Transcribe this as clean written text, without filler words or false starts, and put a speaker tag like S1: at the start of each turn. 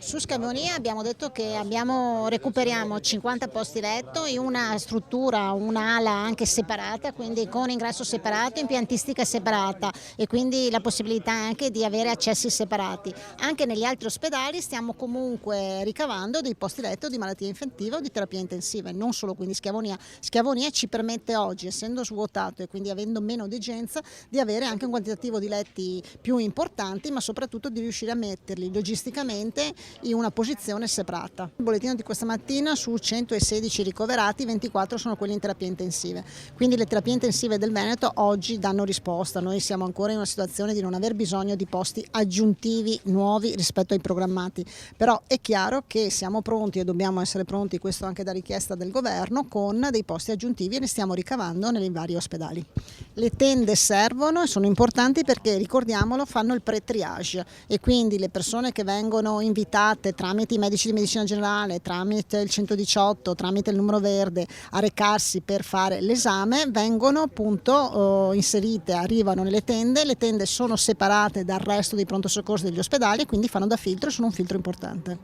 S1: Su Schiavonia abbiamo detto che recuperiamo 50 posti letto in una struttura, un'ala anche separata, quindi con ingresso separato, impiantistica separata e quindi la possibilità anche di avere accessi separati. Anche negli altri ospedali stiamo comunque ricavando dei posti letto di malattia infettiva o di terapia intensiva, non solo quindi Schiavonia. Schiavonia ci permette oggi, essendo svuotato e quindi avendo meno degenza, di avere anche un quantitativo di letti più importanti, ma soprattutto di riuscire a metterli logisticamente in una posizione separata. Il bollettino di questa mattina: su 116 ricoverati, 24 sono quelli in terapia intensive, quindi le terapie intensive del Veneto oggi danno risposta. Noi siamo ancora in una situazione di non aver bisogno di posti aggiuntivi nuovi rispetto ai programmati, però è chiaro che siamo pronti e dobbiamo essere pronti, questo anche da richiesta del governo, con dei posti aggiuntivi e ne stiamo ricavando nei vari ospedali. Le tende servono e sono importanti perché, ricordiamolo, fanno il pre-triage e quindi le persone che vengono invitate tramite i medici di medicina generale, tramite il 118, tramite il numero verde a recarsi per fare l'esame vengono appunto inserite, arrivano nelle tende. Le tende sono separate dal resto dei pronto soccorso degli ospedali e quindi fanno da filtro e sono un filtro importante.